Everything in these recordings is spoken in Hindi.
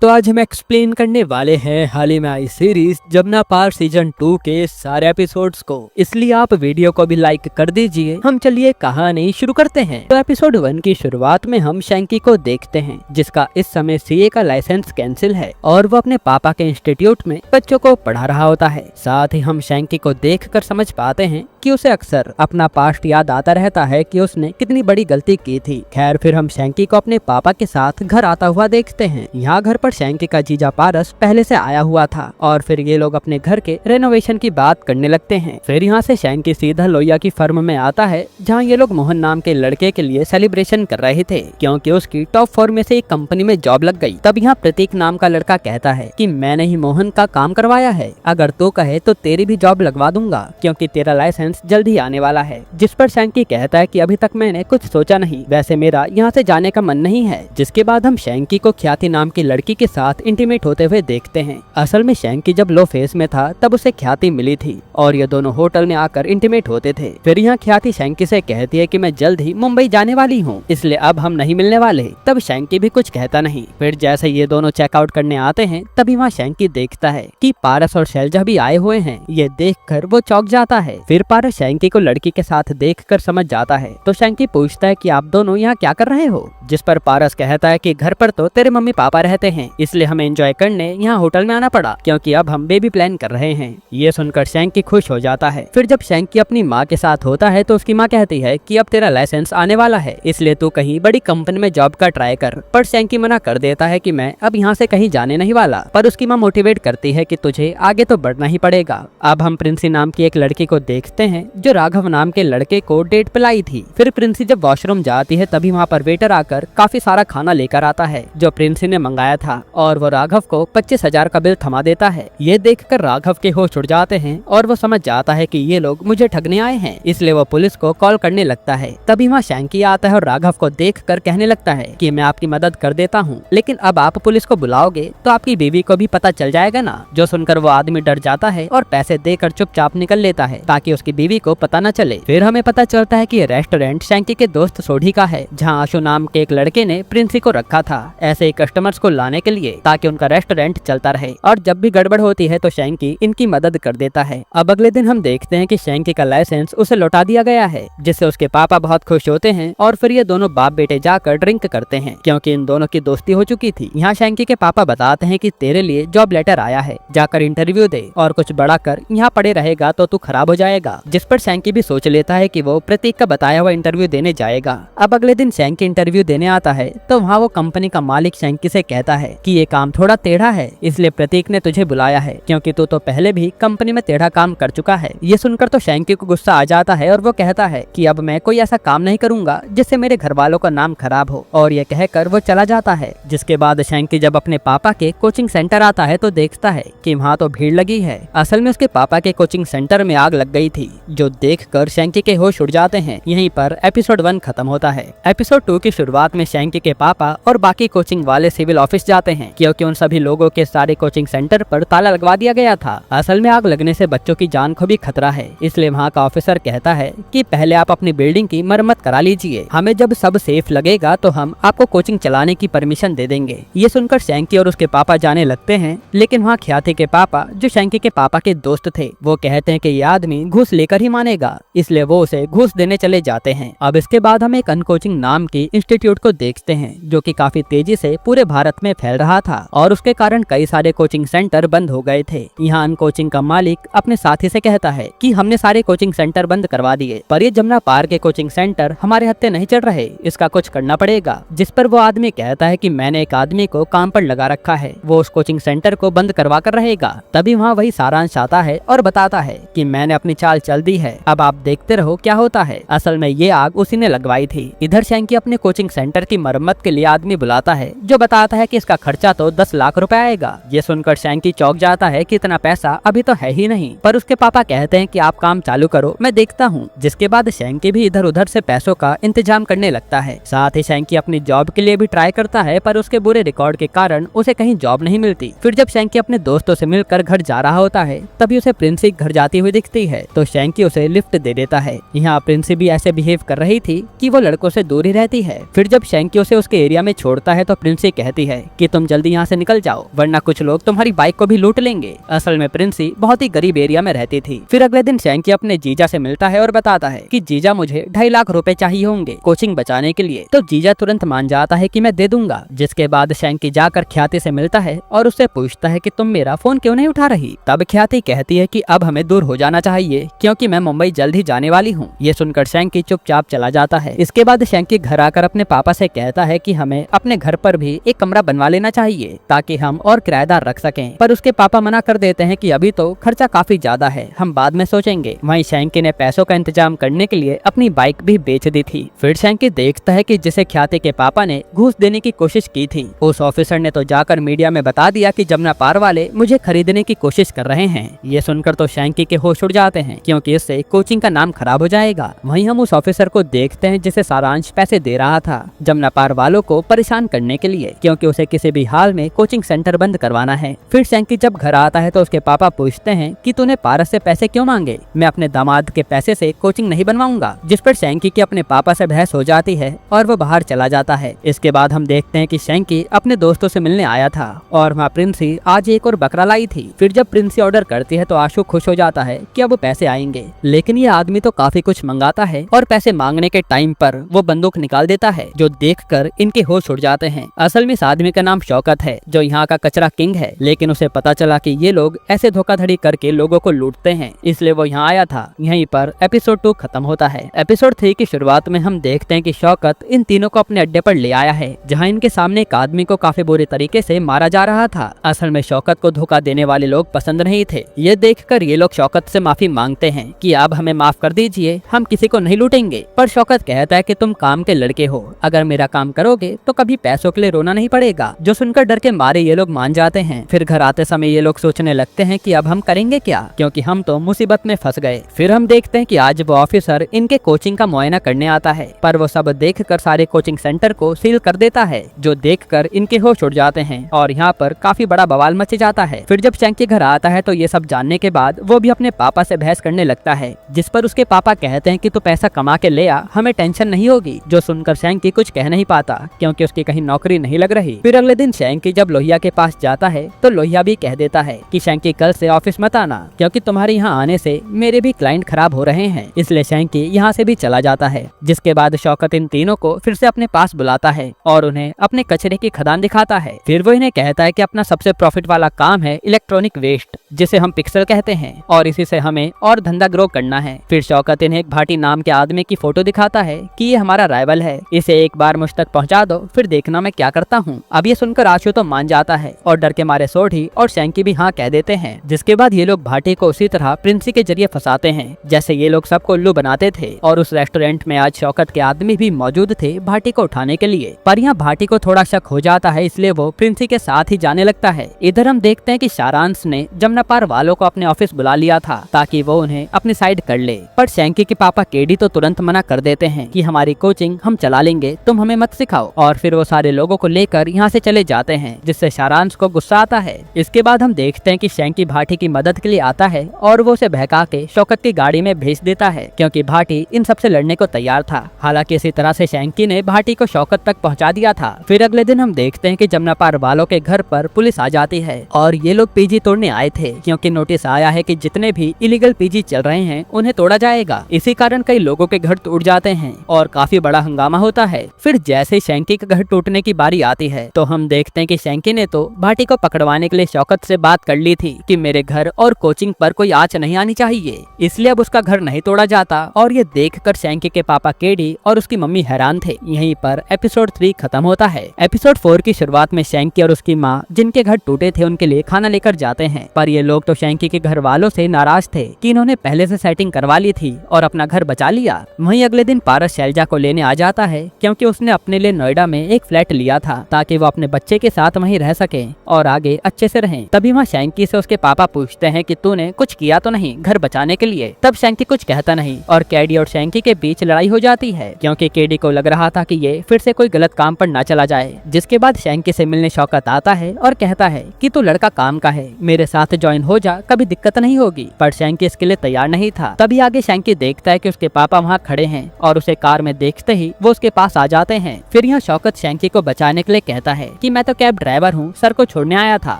तो आज हम एक्सप्लेन करने वाले हैं हाल ही में आई सीरीज जमुना पार सीजन 2 के सारे एपिसोड्स को, इसलिए आप वीडियो को भी लाइक कर दीजिए। हम चलिए कहानी शुरू करते हैं। तो एपिसोड 1 की शुरुआत में हम शैंकी को देखते हैं जिसका इस समय सीए का लाइसेंस कैंसिल है और वो अपने पापा के इंस्टीट्यूट में बच्चों को पढ़ा रहा होता है। साथ ही हम शैंकी को देखकर समझ पाते हैं कि उसे अक्सर अपना पास्ट याद आता रहता है कि उसने कितनी बड़ी गलती की थी। खैर फिर हम शैंकी को अपने पापा के साथ घर आता हुआ देखते हैं। यहाँ घर पर शैंकी का जीजा पारस पहले से आया हुआ था और फिर ये लोग अपने घर के रेनोवेशन की बात करने लगते हैं। फिर यहाँ से शैंकी सीधा लोहिया की फर्म में आता है जहाँ ये लोग मोहन नाम के लड़के के लिए सेलिब्रेशन कर रहे थे क्योंकि उसकी टॉप 4 में से एक कंपनी में जॉब लग गई। तब यहाँ प्रतीक नाम का लड़का कहता है कि मैंने ही मोहन का काम करवाया है, अगर तू कहे तो तेरी भी जॉब लगवा दूंगा क्योंकि तेरा लाइसेंस जल्द ही आने वाला है। जिस पर शैंकी कहता है कि अभी तक मैंने कुछ सोचा नहीं, वैसे मेरा यहाँ से जाने का मन नहीं है। जिसके बाद हम शैंकी को ख्याति नाम की लड़की के साथ इंटीमेट होते हुए देखते हैं। असल में शैंकी जब लो फेस में था तब उसे ख्याति मिली थी और ये दोनों होटल में आकर इंटीमेट होते थे। फिर यहाँ ख्याति शैंकी से कहती है कि मैं जल्द ही मुंबई जाने वाली हूँ, इसलिए अब हम नहीं मिलने वाले। तब शैंकी भी कुछ कहता नहीं। फिर जैसे ये दोनों चेकआउट करने आते हैं तभी वहाँ शैंकी देखता है कि पारस और शैलजा भी आए हुए हैं। ये देखकर वो चौंक जाता है। फिर पारस शैंकी को लड़की के साथ देखकर समझ जाता है तो शैंकी पूछता है कि आप दोनों यहाँ क्या कर रहे हो। जिस पर पारस कहता है कि घर पर तो तेरे मम्मी पापा रहते हैं, इसलिए हमें एंजॉय करने यहाँ होटल में आना पड़ा क्योंकि अब हम बेबी प्लान कर रहे हैं। ये सुनकर शैंकी खुश हो जाता है। फिर जब शैंकी अपनी माँ के साथ होता है तो उसकी माँ कहती है कि अब तेरा लाइसेंस आने वाला है, इसलिए तू कहीं बड़ी कंपनी में जॉब का ट्राई कर। पर शैंकी मना कर देता है कि मैं अब यहाँ से कहीं जाने नहीं वाला। पर उसकी माँ मोटिवेट करती है कि तुझे आगे तो बढ़ना ही पड़ेगा। अब हम प्रिंसी नाम की एक लड़की को देखते हैं जो राघव नाम के लड़के को डेट पे लाई थी। फिर प्रिंसी जब वॉशरूम जाती है तभी वहाँ पर वेटर आकर काफी सारा खाना लेकर आता है जो प्रिंसी ने मंगाया था और वो राघव को 25,000 का बिल थमा देता है। ये देखकर राघव के होश उड़ जाते हैं और वो समझ जाता है कि ये लोग मुझे ठगने आए हैं, इसलिए वो पुलिस को कॉल करने लगता है। तभी वहाँ शैंकी आता है और राघव को देखकर कहने लगता है कि मैं आपकी मदद कर देता हूँ, लेकिन अब आप पुलिस को बुलाओगे तो आपकी बीवी को भी पता चल जाएगा ना। जो सुनकर वो आदमी डर जाता है और पैसे देकर चुपचाप निकल लेता है ताकि उसकी बीवी को पता न चले। फिर हमें पता चलता है कि ये रेस्टोरेंट शैंकी के दोस्त सोढ़ी का है जहाँ आशु नाम के एक लड़के ने प्रिंसी को रखा था ऐसे ही कस्टमर्स को लाने के लिए ताकि उनका रेस्टोरेंट चलता रहे और जब भी गड़बड़ होती है तो शैंकी इनकी मदद कर देता है। अब अगले दिन हम देखते हैं कि शैंकी का लाइसेंस उसे लौटा दिया गया है जिससे उसके पापा बहुत खुश होते हैं और फिर ये दोनों बाप बेटे जाकर ड्रिंक करते हैं क्योंकि इन दोनों की दोस्ती हो चुकी थी। यहाँ शैंकी के पापा बताते हैं कि तेरे लिए जॉब लेटर आया है, जाकर इंटरव्यू दे और कुछ बड़ा कर, यहाँ पड़े रहेगा तो तू खराब हो जाएगा। जिस पर शैंकी भी सोच लेता है कि वो प्रतीक का बताया हुआ इंटरव्यू देने जाएगा। अब अगले दिन शैंकी इंटरव्यू देने आता है तो वहाँ वो कंपनी का मालिक शैंकी से कहता है कि ये काम थोड़ा टेढ़ा है, इसलिए प्रतीक ने तुझे बुलाया है क्योंकि तू तो पहले भी कंपनी में टेढ़ा काम कर चुका है। ये सुनकर तो शैंकी को गुस्सा आ जाता है और वो कहता है कि अब मैं कोई ऐसा काम नहीं करूंगा जिससे मेरे घर वालों का नाम खराब हो, और ये कहकर वो चला जाता है। जिसके बाद शैंकी जब अपने पापा के कोचिंग सेंटर आता है तो देखता है कि वहाँ तो भीड़ लगी है। असल में उसके पापा के कोचिंग सेंटर में आग लग गई थी जो देखकर शैंकी के होश उड़ जाते हैं। यहीं पर एपिसोड 1 खत्म होता है। एपिसोड 2 की शुरुआत में शैंकी के पापा और बाकी कोचिंग वाले सिविल ऑफिस जाते हैं क्योंकि उन सभी लोगों के सारे कोचिंग सेंटर पर ताला लगवा दिया गया था। असल में आग लगने से बच्चों की जान को भी खतरा है, इसलिए वहाँ का ऑफिसर कहता है कि पहले आप अपनी बिल्डिंग की मरम्मत करा लीजिए, हमें जब सब सेफ लगेगा तो हम आपको कोचिंग चलाने की परमिशन दे देंगे। ये सुनकर शैंकी और उसके पापा जाने लगते हैं, लेकिन वहाँ ख्याति के पापा जो शैंकी के पापा के दोस्त थे वो कहते हैं कि ये आदमी घूस लेकर ही मानेगा, इसलिए वो उसे घूस देने चले जाते हैं। अब इसके बाद हम एक अनकोचिंग नाम की इंस्टीट्यूट को देखते हैं जो कि काफी तेजी से पूरे भारत में फैल रहा था और उसके कारण कई सारे कोचिंग सेंटर बंद हो गए थे। यहाँ अनकोचिंग का मालिक अपने साथी से कहता है कि हमने सारे कोचिंग सेंटर बंद करवा दिए, पर ये जमुना पार के कोचिंग सेंटर हमारे हत्थे नहीं चढ़ रहे, इसका कुछ करना पड़ेगा। जिस पर वो आदमी कहता है कि मैंने एक आदमी को काम पर लगा रखा है, वो उस कोचिंग सेंटर को बंद करवा कर रहेगा। तभी वहाँ वही सारांश आता है और बताता है कि मैंने अपनी चाल चल दी है, अब आप देखते रहो क्या होता है। असल में ये आग उसी ने लगवाई थी। इधर शैंकी अपने कोचिंग सेंटर की मरम्मत के लिए आदमी बुलाता है जो बताता है कि इसका खर्चा तो 10 लाख रुपए आएगा। ये सुनकर शैंकी चौंक जाता है कि इतना पैसा अभी तो है ही नहीं, पर उसके पापा कहते हैं कि आप काम चालू करो, मैं देखता हूँ। जिसके बाद शैंकी भी इधर उधर से पैसों का इंतजाम करने लगता है। साथ ही शैंकी अपनी जॉब के लिए भी ट्राई करता है पर उसके बुरे रिकॉर्ड के कारण उसे कहीं जॉब नहीं मिलती। फिर जब शैंकी अपने दोस्तों से मिलकर घर जा रहा होता है तभी उसे प्रिंसी घर जाती हुई दिखती है तो शैंकी उसे लिफ्ट दे देता है। यहाँ प्रिंसी भी ऐसे बिहेव कर रही थी कि वो लड़कों से दूर ही रहती है। फिर जब शैंकी उसे उसके एरिया में छोड़ता है तो प्रिंसी कहती है कि तुम जल्दी यहाँ से निकल जाओ वरना कुछ लोग तुम्हारी बाइक को भी लूट लेंगे। असल में प्रिंसी बहुत ही गरीब एरिया में रहती थी। फिर अगले दिन शैंकी अपने जीजा से मिलता है और बताता है कि जीजा मुझे 2.5 लाख रुपए चाहिए होंगे कोचिंग बचाने के लिए। तो जीजा तुरंत मान जाता है कि मैं दे दूंगा। जिसके बाद शैंकी जाकर ख्याति से मिलता है और उससे पूछता है कि तुम मेरा फोन क्यों नहीं उठा रही। तब ख्याति कहती है कि अब हमें दूर हो जाना चाहिए क्योंकि मैं मुंबई जल्द ही जाने वाली हूँ। ये सुनकर शैंकी चुपचाप चला जाता है। इसके बाद शैंकी घर आकर अपने पापा से कहता है कि हमें अपने घर पर भी एक कमरा बनवा लेना चाहिए ताकि हम और किराएदार रख सकें। पर उसके पापा मना कर देते हैं कि अभी तो खर्चा काफी ज्यादा है, हम बाद में सोचेंगे। वहीं शैंकी ने पैसों का इंतजाम करने के लिए अपनी बाइक भी बेच दी थी। फिर शैंकी देखता है कि जिसे ख्याति के पापा ने घूस देने की कोशिश की थी उस ऑफिसर ने तो जाकर मीडिया में बता दिया कि जमुना पार वाले मुझे खरीदने की कोशिश कर रहे हैं। ये सुनकर तो शैंकी के होश उड़ जाते हैं क्योंकि इससे कोचिंग का नाम खराब हो जाएगा। वहीं हम उस ऑफिसर को देखते हैं जिसे सारांश पैसे दे रहा था जमुना पार वालों को परेशान करने के लिए क्योंकि उसे किसी भी हाल में कोचिंग सेंटर बंद करवाना है। फिर शैंकी जब घर आता है तो उसके पापा पूछते हैं कि तूने पारस से पैसे क्यों मांगे, मैं अपने दामाद के पैसे से कोचिंग नहीं बनवाऊंगा। जिस पर शैंकी की अपने पापा से बहस हो जाती है और वो बाहर चला जाता है। इसके बाद हम देखते हैं कि शैंकी अपने दोस्तों से मिलने आया था और वहाँ प्रिंसी आज एक और बकरा लाई थी। फिर जब प्रिंसी ऑर्डर करती है तो आशु खुश हो जाता है कि अब पैसे आएंगे, लेकिन ये आदमी तो काफी कुछ मंगाता है और पैसे मांगने के टाइम पर वो बंदूक निकाल देता है जो देखकर इनके होश उड़ जाते हैं। असल में इस आदमी का नाम शौकत है जो यहाँ का कचरा किंग है, लेकिन उसे पता चला कि ये लोग ऐसे धोखाधड़ी करके लोगों को लूटते हैं इसलिए वो यहाँ आया था। यहीं पर एपिसोड 2 खत्म होता है। एपिसोड 3 की शुरुआत में हम देखते हैं कि शौकत इन तीनों को अपने अड्डे पर ले आया है जहाँ इनके सामने एक आदमी को काफी बुरे तरीके से मारा जा रहा था। असल में शौकत को धोखा देने वाले लोग पसंद नहीं थे। ये देखकर ये लोग शौकत से माफी मांगते हैं कि अब हमें माफ कर दीजिए, हम किसी को नहीं लूटेंगे। पर शौकत कहता है कि तुम काम के लड़के हो, अगर मेरा काम करोगे तो कभी पैसों के लिए रोना नहीं पड़ेगा। जो सुनकर डर के मारे ये लोग मान जाते हैं। फिर घर आते समय ये लोग सोचने लगते हैं कि अब हम करेंगे क्या क्योंकि हम तो मुसीबत में फंस गए। फिर हम देखते हैं कि आज वो ऑफिसर इनके कोचिंग का मुआयना करने आता है पर वो सब देखकर सारे कोचिंग सेंटर को सील कर देता है जो देखकर इनके होश उड़ जाते हैं और यहाँ पर काफी बड़ा बवाल मच जाता है। फिर जब शैंकी घर आता है तो ये सब जानने के बाद वो भी अपने पापा से बहस करने लगता है जिस पर उसके पापा कहते हैं कि तू पैसा कमा के ले आ, हमें टेंशन नहीं होगी। जो सुनकर शैंकी कुछ कह नहीं पाता क्योंकि उसकी कहीं नौकरी नहीं लग रही। फिर अगले दिन शैंकी जब लोहिया के पास जाता है तो लोहिया भी कह देता है कि शैंकी कल से ऑफिस मत आना क्योंकि तुम्हारे यहाँ आने से मेरे भी क्लाइंट खराब हो रहे हैं। इसलिए शैंकी यहाँ से भी चला जाता है। जिसके बाद शौकत इन तीनों को फिर से अपने पास बुलाता है और उन्हें अपने कचरे की खदान दिखाता है। फिर वो इन्हें कहता है कि अपना सबसे प्रॉफिट वाला काम है इलेक्ट्रॉनिक वेस्ट जिसे हम पिक्सल कहते हैं और इसी से हमें और धंधा ग्रो करना है। फिर शौकत इन्हें एक भाटी नाम के आदमी की फोटो दिखाता है कि ये हमारा राइवल है, इसे एक बार मुझ तक पहुंचा दो फिर देखना मैं क्या करता हूँ। अब ये सुनकर आशु तो मान जाता है और डर के मारे सोढ़ी और शैंकी भी हाँ कह देते हैं। जिसके बाद ये लोग भाटी को उसी तरह प्रिंसी के जरिए फंसाते हैं जैसे ये लोग सबको उल्लू बनाते थे। और उस रेस्टोरेंट में आज शौकत के आदमी भी मौजूद थे भाटी को उठाने के लिए। पर यहाँ भाटी को थोड़ा शक हो जाता है इसलिए वो प्रिंसी के साथ ही जाने लगता है। इधर हम देखते हैं कि सारांश ने जमुना पार वालों को अपने ऑफिस बुला लिया था ताकि वो उन्हें अपनी साइड कर ले। पर शैंकी के पापा केडी तो तुरंत मना कर देते हैं कि हमारी कोचिंग हम चला लेंगे, तुम हमें मत सिखाओ। और फिर वो सारे लोगों को लेकर यहाँ से चले जाते हैं जिससे सारांश को गुस्सा आता है। इसके बाद हम देखते हैं कि शैंकी भाटी की मदद के लिए आता है और वो उसे बहका के शौकत की गाड़ी में भेज देता है क्योंकि भाटी इन सबसे लड़ने को तैयार था। हालांकि इसी तरह से शैंकी ने भाटी को शौकत तक पहुंचा दिया था। फिर अगले दिन हम देखते हैं कि जमुना पार वालों के घर पर पुलिस आ जाती है और ये लोग पीजी तोड़ने आए थे क्योंकि नोटिस आया है कि जितने भी इलीगल पीजी चल रहे हैं उन्हें तोड़ा जाएगा। इसी कारण कई लोगों के घर टूट जाते हैं और काफी बड़ा हंगामा होता है। फिर जैसे शैंकी का घर टूटने की बारी आती है तो हम देखते हैं कि शैंकी ने तो भाटी को पकड़वाने के लिए शौकत से बात कर ली थी कि मेरे घर और कोचिंग पर कोई आंच नहीं आनी चाहिए, इसलिए अब उसका घर नहीं तोड़ा जाता। और ये देखकर शैंकी के पापा केडी और उसकी मम्मी हैरान थे। यहीं पर एपिसोड 3 खत्म होता है। एपिसोड 4 की शुरुआत में शैंकी और उसकी माँ जिनके घर टूटे थे उनके लिए खाना लेकर जाते हैं। पर ये लोग तो शैंकी के घर वालों से नाराज थे कि इन्होंने पहले से सेटिंग करवा ली थी और अपना घर बचा लिया। वहीं अगले दिन पारस शैलजा को लेने आ जाता है क्योंकि उसने अपने लिए नोएडा में एक फ्लैट लिया था ताकि वो अपने बच्चे के साथ वहीं रह सके और आगे अच्छे से रहें। तभी वहाँ शैंकी से उसके पापा पूछते हैं कि तूने कुछ किया तो नहीं घर बचाने के लिए। तब शैंकी कुछ कहता नहीं और केडी और शैंकी के बीच लड़ाई हो जाती है क्योंकि केडी को लग रहा था कि ये फिर से कोई गलत काम पर ना चला जाए। जिसके बाद शैंकी से मिलने शौकत आता है और कहता है कि तू लड़का काम का है, मेरे साथ ज्वाइन हो जा, कभी दिक्कत नहीं होगी। पर शैंकी इसके लिए तैयार तैयार नहीं था। तभी आगे शैंकी देखता है कि उसके पापा वहाँ खड़े हैं और उसे कार में देखते ही वो उसके पास आ जाते हैं। फिर यहाँ शौकत शैंकी को बचाने के लिए कहता है कि मैं तो कैब ड्राइवर हूँ, सर को छोड़ने आया था।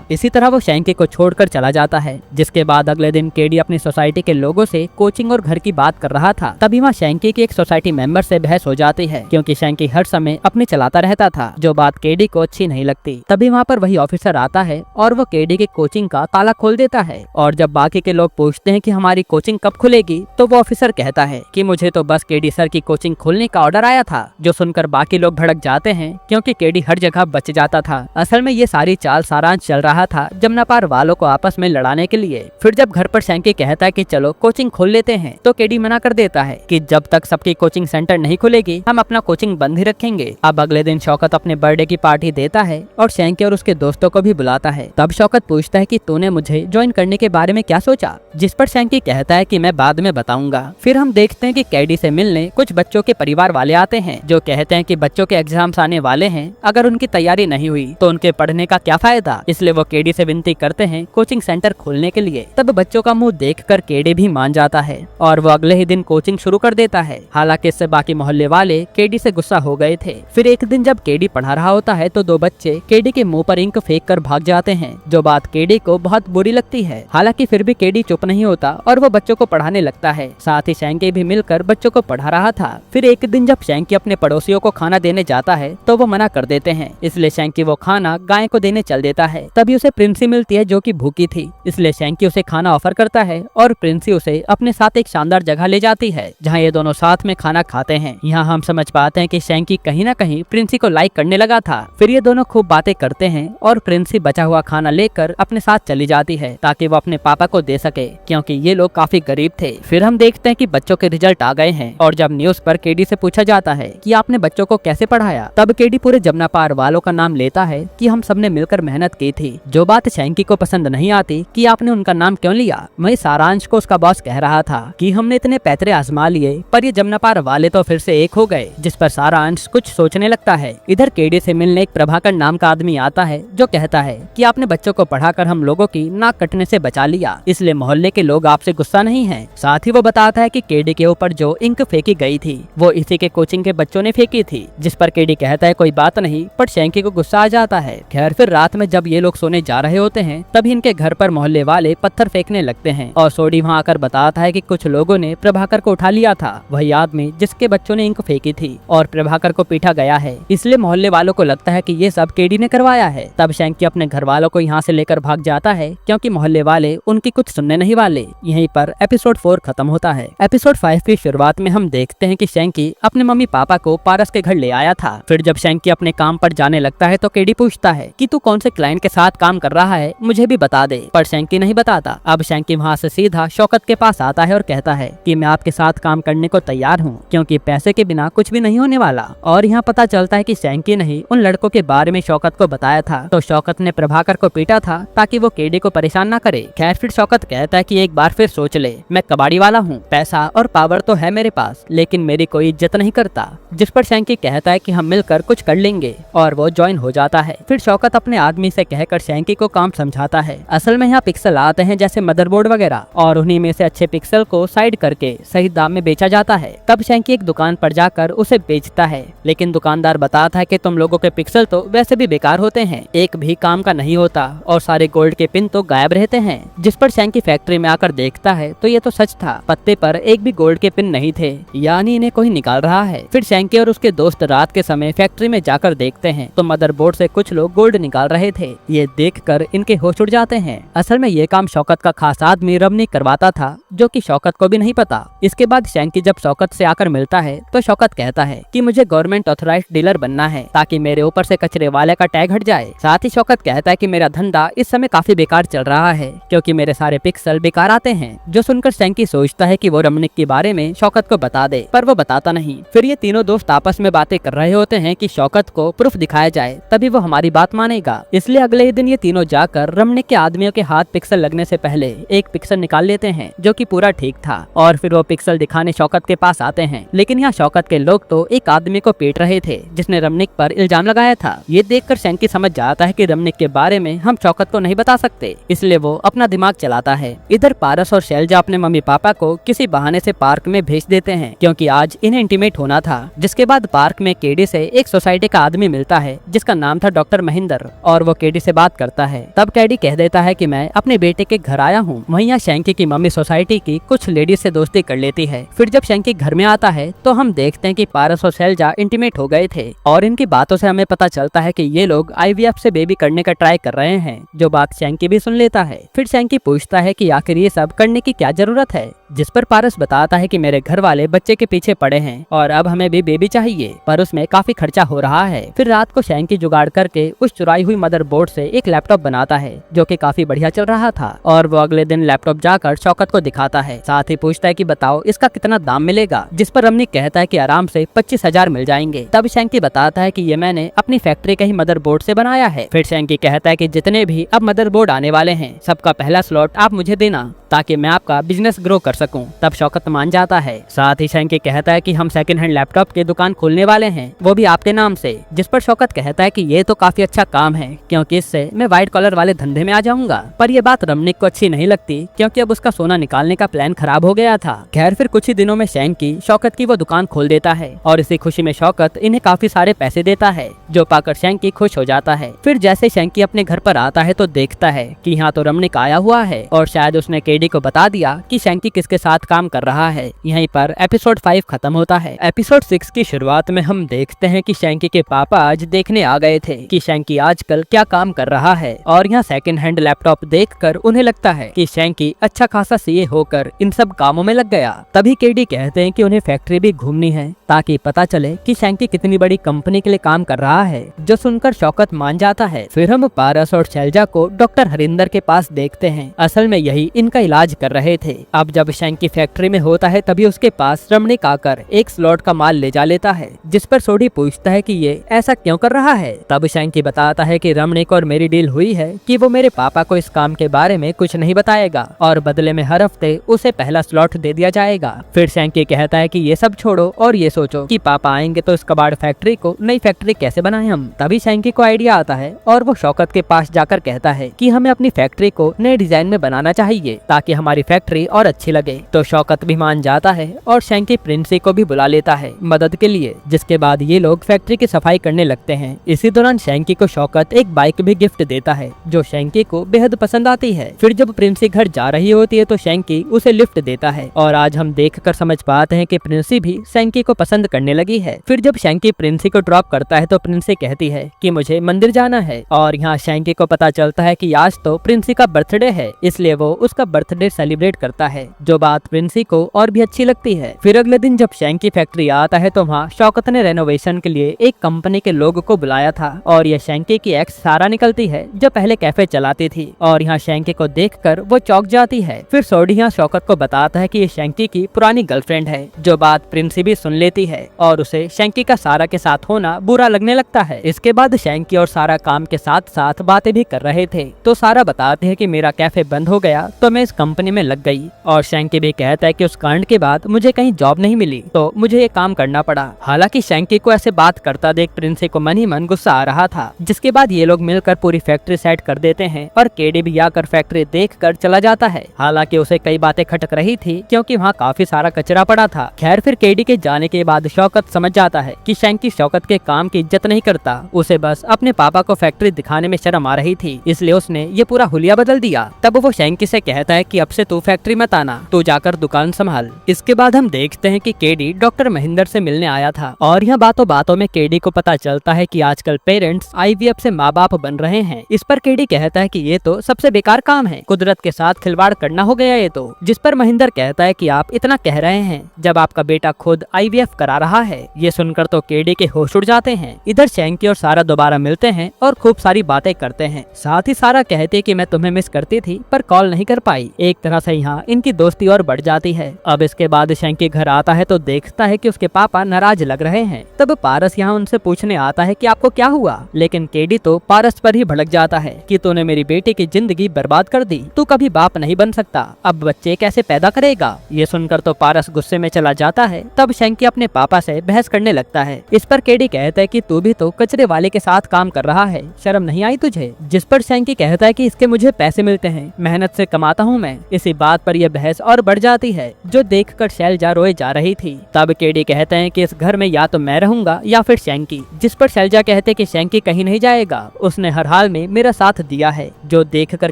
इसी तरह वो शैंकी को छोड़कर चला जाता है। जिसके बाद अगले दिन केडी अपनी सोसाइटी के लोगों से कोचिंग और घर की बात कर रहा था। तभी वहाँ शैंकी की एक सोसाइटी मेंबर से बहस हो जाती है, क्योंकि शैंकी हर समय अपनी चलाता रहता था, जो बात केडी को अच्छी नहीं लगती। तभी वहाँ पर वही ऑफिसर आता है और वो केडी की कोचिंग का ताला खोल देता है। और जब बाकी के लोग पूछते हैं कि हमारी कोचिंग कब खुलेगी, तो वो ऑफिसर कहता है कि मुझे तो बस केडी सर की कोचिंग खोलने का ऑर्डर आया था। जो सुनकर बाकी लोग भड़क जाते हैं, क्योंकि केडी हर जगह बच जाता था। असल में ये सारी चाल सारांश चल रहा था जमुना पार वालों को आपस में लड़ाने के लिए। फिर जब घर पर शैंकी कहता है कि चलो कोचिंग खोल लेते हैं, तो केडी मना कर देता है कि जब तक सबकी कोचिंग सेंटर नहीं खुलेगी हम अपना कोचिंग बंद ही रखेंगे। अब अगले दिन शौकत अपने बर्थडे की पार्टी देता है और शैंकी और उसके दोस्तों को भी बुलाता है। तब शौकत पूछता है कि तूने मुझे ज्वाइन करने के बारे में क्या सोचा, जिस पर शैंकी कहता है कि मैं बाद में बताऊंगा। फिर हम देखते हैं कि केडी से मिलने कुछ बच्चों के परिवार वाले आते हैं, जो कहते हैं कि बच्चों के एग्जाम्स आने वाले हैं, अगर उनकी तैयारी नहीं हुई तो उनके पढ़ने का क्या फायदा। इसलिए वो केडी से विनती करते हैं कोचिंग सेंटर खोलने के लिए। तब बच्चों का मुंह देखकर केडी भी मान जाता है और वो अगले ही दिन कोचिंग शुरू कर देता है। हालांकि इससे बाकी मोहल्ले वाले केडी से गुस्सा हो गए थे। फिर एक दिन जब केडी पढ़ा रहा होता है तो दो बच्चे केडी के मुंह पर इंक फेंक कर भाग जाते हैं, जो बात केडी को बहुत बुरी लगती है। हालांकि फिर भी केडी चुप नहीं होता और वो बच्चों को पढ़ाने लगता है। साथ ही शैंकी भी मिलकर बच्चों को पढ़ा रहा था। फिर एक दिन जब शैंकी अपने पड़ोसियों को खाना देने जाता है तो वो मना कर देते हैं, इसलिए शैंकी वो खाना गाय को देने चल देता है। तभी उसे प्रिंसी मिलती है, जो कि भूखी थी। इसलिए शैंकी उसे खाना ऑफर करता है और प्रिंसी उसे अपने साथ एक शानदार जगह ले जाती है, जहाँ ये दोनों साथ में खाना खाते हैं। यहाँ हम समझ पाते हैं कि शैंकी कहीं न कहीं प्रिंसी को लाइक करने लगा था। फिर ये दोनों खूब बातें करते हैं और प्रिंसी बचा हुआ खाना लेकर अपने साथ चली जाती है, ताकि वो अपने पापा को दे सके, क्योंकि ये लोग काफी गरीब थे। फिर हम देखते हैं कि बच्चों के रिजल्ट आ गए हैं और जब न्यूज पर केडी से पूछा जाता है कि आपने बच्चों को कैसे पढ़ाया, तब केडी पूरे जमुना पार वालों का नाम लेता है कि हम सबने मिलकर मेहनत की थी। जो बात शैंकी को पसंद नहीं आती कि आपने उनका नाम क्यों लिया। वही सारांश को उसका बॉस कह रहा था कि हमने इतने पैतरे आजमा लिए पर ये जमुना पार वाले तो फिर से एक हो गए, जिस पर सारांश कुछ सोचने लगता है। इधर केडी से मिलने एक प्रभाकर नाम का आदमी आता है, जो कहता है कि आपने बच्चों को पढ़ाकर हम लोगों की नाक कटने से बचा लिया, इसलिए मोहल्ले के लोग आपसे गुस्सा नहीं हैं। साथ ही वो बताता है कि केडी के ऊपर जो इंक फेंकी गई थी वो इसी के कोचिंग के बच्चों ने फेंकी थी, जिस पर केडी कहता है कोई बात नहीं, पर शैंकी को गुस्सा आ जाता है। खैर फिर रात में जब ये लोग सोने जा रहे होते हैं तभी इनके घर पर मोहल्ले वाले पत्थर फेंकने लगते हैं और सोडी वहाँ आकर बताता है कि कुछ लोगों ने प्रभाकर को उठा लिया था, वही आदमी जिसके बच्चों ने इंक फेंकी थी, और प्रभाकर को पीटा गया है। इसलिए मोहल्ले वालों को लगता है कि ये सब केडी ने करवाया है। तब शैंकी अपने घर वालों को यहाँ से लेकर भाग जाता है, क्योंकि मोहल्ले वाले उनकी कुछ सुनने नहीं वाले। यहीं पर एपिसोड 4 खत्म होता है। एपिसोड 5 की शुरुआत में हम देखते हैं कि शैंकी अपने मम्मी पापा को पारस के घर ले आया था। फिर जब शैंकी अपने काम पर जाने लगता है तो केडी पूछता है कि तू कौन से क्लाइंट के साथ काम कर रहा है, मुझे भी बता दे, पर शैंकी नहीं बताता। अब शैंकी वहाँ से सीधा शौकत के पास आता है और कहता है कि मैं आपके साथ काम करने को तैयार हूँ, क्योंकि पैसे के बिना कुछ भी नहीं होने वाला। और यहाँ पता चलता है कि शैंकी ने ही उन लड़कों के बारे में शौकत को बताया था, तो शौकत ने प्रभाकर को पीटा था ताकि वो केडी को परेशान न करे। खैर फिर शौकत कहता है कि एक बार फिर सोच ले, मैं कबाड़ी वाला हूँ, पैसा और पावर तो है मेरे पास, लेकिन मेरी कोई इज्जत नहीं करता। जिस पर शैंकी कहता है कि हम मिलकर कुछ कर लेंगे, और वो ज्वाइन हो जाता है। फिर शौकत अपने आदमी से कहकर शैंकी को काम समझाता है। असल में यहाँ पिक्सल आते हैं जैसे मदरबोर्ड वगैरह, और उन्हीं में से अच्छे पिक्सल को साइड करके सही दाम में बेचा जाता है। तब शैंकी एक दुकान पर जाकर उसे बेचता है, लेकिन दुकानदार बताता है कि तुम लोगों के पिक्सल तो वैसे भी बेकार होते हैं, एक भी काम का नहीं होता, और सारे गोल्ड के पिन तो गायब रहते हैं। जिस पर शैंकी फैक्ट्री में आकर देखता है तो ये तो सच था, पत्ते पर एक भी गोल्ड के पिन नहीं थे, यानी इन्हें कोई निकाल रहा है। फिर शैंकी और उसके दोस्त रात के समय फैक्ट्री में जाकर देखते हैं तो मदरबोर्ड से कुछ लोग गोल्ड निकाल रहे थे। ये देखकर इनके होश उड़ जाते हैं। असल में ये काम शौकत का खास आदमी रमनी करवाता था, जो कि शौकत को भी नहीं पता। इसके बाद शैंकी जब शौकत से आकर मिलता है तो शौकत कहता है कि मुझे गवर्नमेंट ऑथराइज्ड डीलर बनना है, ताकि मेरे ऊपर से कचरे वाले का टैग हट जाए। साथ ही शौकत कहता है कि मेरा धंधा इस समय काफी बेकार चल रहा है, क्योंकि मेरे सारे पिक्सल बेकार आते हैं। जो सुनकर शैंकी सोचता है कि वो रमनिक के बारे में शौकत को बता दे, पर वो बताता नहीं। फिर ये तीनों दोस्त आपस में बातें कर रहे होते हैं कि शौकत को प्रूफ दिखाया जाए, तभी वो हमारी बात मानेगा। इसलिए अगले ही दिन ये तीनों जाकर रमनिक के आदमियों के हाथ पिक्सल लगने से पहले एक पिक्सल निकाल लेते हैं, जो कि पूरा ठीक था, और फिर वो पिक्सल दिखाने शौकत के पास आते हैं। लेकिन यहाँ शौकत के लोग तो एक आदमी को पीट रहे थे जिसने रमनिक पर इल्जाम लगाया था। ये देखकर शैंकी समझ जाता है कि रमनिक के बारे में हम शौकत को नहीं बता सकते, इसलिए वो अपना दिमाग चलाता है। इधर पारस और शैल शैलजा अपने मम्मी पापा को किसी बहाने से पार्क में भेज देते हैं क्योंकि आज इन्हें इंटीमेट होना था। जिसके बाद पार्क में केडी से एक सोसाइटी का आदमी मिलता है जिसका नाम था डॉक्टर महेंद्र और वो केडी से बात करता है। तब केडी कह देता है कि मैं अपने बेटे के घर आया हूँ। वहीं यहाँ शैंकी की मम्मी सोसाइटी की कुछ लेडीज से दोस्ती कर लेती है। फिर जब शैंकी घर में आता है तो हम देखते हैं कि पारस और शैलजा इंटीमेट हो गए थे और इनकी बातों से हमें पता चलता है कि ये लोग IVF से बेबी करने का ट्राई कर रहे हैं, जो बात शैंकी भी सुन लेता है। फिर शैंकी पूछता है कि आखिर ये सब करने की क्या जरूरत है, जिस पर पारस बताता है कि मेरे घर वाले बच्चे के पीछे पड़े हैं और अब हमें भी बेबी चाहिए, पर उसमें काफी खर्चा हो रहा है। फिर रात को शैंकी जुगाड़ करके उस चुराई हुई मदरबोर्ड से एक लैपटॉप बनाता है जो कि काफी बढ़िया चल रहा था और वो अगले दिन लैपटॉप जाकर शौकत को दिखाता है। साथ ही पूछता है कि बताओ इसका कितना दाम मिलेगा, जिस पर रमनी कहता है कि आराम से 25,000 मिल जाएंगे। तब शैंकी बताता है कि ये मैंने अपनी फैक्ट्री के ही मदरबोर्ड से बनाया है। फिर शैंकी कहता है कि जितने भी अब मदरबोर्ड आने वाले हैं सबका पहला स्लॉट आप मुझे देना ताकि मैं आपका बिजनेस ग्रो कर सकूं। तब शौकत मान जाता है। साथ ही शैंकी कहता है कि हम सेकंड हैंड लैपटॉप की दुकान खोलने वाले हैं, वो भी आपके नाम से, जिस पर शौकत कहता है कि ये तो काफी अच्छा काम है क्योंकि इससे मैं व्हाइट कॉलर वाले धंधे में आ जाऊंगा। पर ये बात रमनिक को अच्छी नहीं लगती क्योंकि अब उसका सोना निकालने का प्लान खराब हो गया था। खैर फिर कुछ ही दिनों में शैंकी शौकत की वो दुकान खोल देता है और इसी खुशी में शौकत इन्हें काफी सारे पैसे देता है, जो पाकर शैंकी खुश हो जाता है। फिर जैसे शैंकी अपने घर पर आता है तो देखता है कि यहाँ तो रमनिक आया हुआ है और शायद उसने केडी को बता दिया कि शैंकी किसके साथ काम कर रहा है। यहीं पर एपिसोड 5 खत्म होता है। एपिसोड 6 की शुरुआत में हम देखते हैं कि शैंकी के पापा आज देखने आ गए थे कि शैंकी आजकल क्या काम कर रहा है और यहाँ सेकंड हैंड लैपटॉप देखकर उन्हें लगता है कि शैंकी अच्छा खासा सीए होकर इन सब कामों में लग गया। तभी केडी कहते हैं कि उन्हें फैक्ट्री भी घूमनी है ताकि पता चले कि शैंकी कितनी बड़ी कंपनी के लिए काम कर रहा है, जो सुनकर शौकत मान जाता है। फिर हम पारस और शैलजा को डॉक्टर हरिंदर के पास देखते हैं। असल में यही इनका इलाज कर रहे थे। अब जब शैंकी फैक्ट्री में होता है तभी उसके पास रमनिक आकर एक स्लॉट का माल ले जा लेता है, जिस पर सोडी पूछता है कि ये ऐसा क्यों कर रहा है। तब शैंकी बताता है कि रमनिक और मेरी डील हुई है कि वो मेरे पापा को इस काम के बारे में कुछ नहीं बताएगा और बदले में हर हफ्ते उसे पहला स्लॉट दे दिया जाएगा। फिर शैंकी कहता है कि ये सब छोड़ो और ये सोचो कि पापा आएंगे तो इस कबाड़ फैक्ट्री को नई फैक्ट्री कैसे बनाए हम। तभी शैंकी को आइडिया आता है और वो शौकत के पास जाकर कहता है कि हमें अपनी फैक्ट्री को नए डिजाइन में बनाना चाहिए ताकि हमारी फैक्ट्री और अच्छी लगे। तो शौकत भी मान जाता है और शैंकी प्रिंसी को भी बुला लेता है मदद के लिए, जिसके बाद ये लोग फैक्ट्री की सफाई करने लगते हैं। इसी दौरान शैंकी को शौकत एक बाइक भी गिफ्ट देता है जो शैंकी को बेहद पसंद आती है। फिर जब प्रिंसी घर जा रही होती है तो शैंकी उसे लिफ्ट देता है और आज हम देखकर समझ पाते हैं कि प्रिंसी भी शैंकी को पसंद करने लगी है। फिर जब शैंकी प्रिंसी को ड्रॉप करता है तो प्रिंसी कहती है कि मुझे मंदिर जाना है और यहाँ शैंकी को पता चलता है कि आज तो प्रिंसी का बर्थडे है, इसलिए वो उसका बर्थडे सेलिब्रेट करता है, जो बात प्रिंसी को और भी अच्छी लगती है। फिर अगले दिन जब शैंकी फैक्ट्री आता है तो वहाँ शौकत ने रेनोवेशन के लिए एक कंपनी के लोग को बुलाया था और यह शैंकी की एक्स सारा निकलती है जो पहले कैफे चलाती थी और यहाँ शैंकी को देखकर वो चौंक जाती है। फिर सोडी यहाँ शौकत को बताता है कि ये शैंकी की पुरानी गर्लफ्रेंड है, जो बात प्रिंसी भी सुन लेती है और उसे शैंकी का सारा के साथ होना बुरा लगने लगता है। इसके बाद शैंकी और सारा काम के साथ साथ बातें भी कर रहे थे तो सारा बताते हैं कि मेरा कैफे बंद हो गया तो मैं इस कंपनी में लग गई और शैंकी भी कहता है कि उस कांड के बाद मुझे कहीं जॉब नहीं मिली तो मुझे ये काम करना पड़ा। हालांकि शैंकी को ऐसे बात करता देख प्रिंसी को मन ही मन गुस्सा आ रहा था। जिसके बाद ये लोग मिलकर पूरी फैक्ट्री सेट कर देते हैं और केडी भी आकर फैक्ट्री देख कर चला जाता है। हालांकि उसे कई बातें खटक रही थी क्योंकि वहाँ काफी सारा कचरा पड़ा था। खैर फिर केडी के जाने के बाद शौकत समझ जाता है कि शैंकी शौकत के काम की इज्जत नहीं करता, उसे बस अपने पापा को फैक्ट्री दिखाने में शर्म आ रही थी, इसलिए उसने ये पूरा हुलिया बदल दिया। तब वो शैंकी से कहता है कि अब से तू फैक्ट्री मत आना, तू जाकर दुकान संभाल। इसके बाद हम देखते हैं कि केडी डॉक्टर महेंद्र से मिलने आया था और यह बातों बातों में केडी को पता चलता है कि आजकल पेरेंट्स IVF से माँ बाप बन रहे हैं। इस पर केडी कहता है कि ये तो सबसे बेकार काम है, कुदरत के साथ खिलवाड़ करना हो गया ये तो। जिस पर महेंद्र कहता है कि आप इतना कह रहे हैं जब आपका बेटा खुद IVF करा रहा है। ये सुनकर तो केडी के होश उड़ जाते हैं। इधर शैंकी और सारा दोबारा मिलते हैं और खूब सारी बातें करते हैं। साथ ही सारा कहती है कि मैं तुम्हें मिस करती थी पर कॉल नहीं कर पाई। एक तरह से यहाँ इनकी दोस्ती और बढ़ जाती है। अब इसके बाद शैंकी घर आता है तो देखता है कि उसके पापा नाराज लग रहे हैं। तब पारस यहाँ उनसे पूछने आता है कि आपको क्या हुआ, लेकिन केडी तो पारस पर ही भड़क जाता है कि तूने मेरी बेटी की जिंदगी बर्बाद कर दी, तू कभी बाप नहीं बन सकता, अब बच्चे कैसे पैदा करेगा। ये सुनकर तो पारस गुस्से में चला जाता है। तब शैंकी अपने पापा से बहस करने लगता है। इस पर केडी कहता है कि तू भी तो कचरे वाले के साथ काम कर रहा है, शर्म नहीं आई तुझे। जिस पर शैंकी कहता है कि इसके मुझे पैसे मिलते हैं, मेहनत से कमाता हूँ मैं। इसी बात पर यह बहस और बढ़ जाती है, जो देखकर शैलजा रोए जा रही थी। तब केडी कहते हैं कि इस घर में या तो मैं रहूंगा या फिर शैंकी, जिस पर शैलजा कहते कि शैंकी कहीं नहीं जाएगा, उसने हर हाल में मेरा साथ दिया है, जो देखकर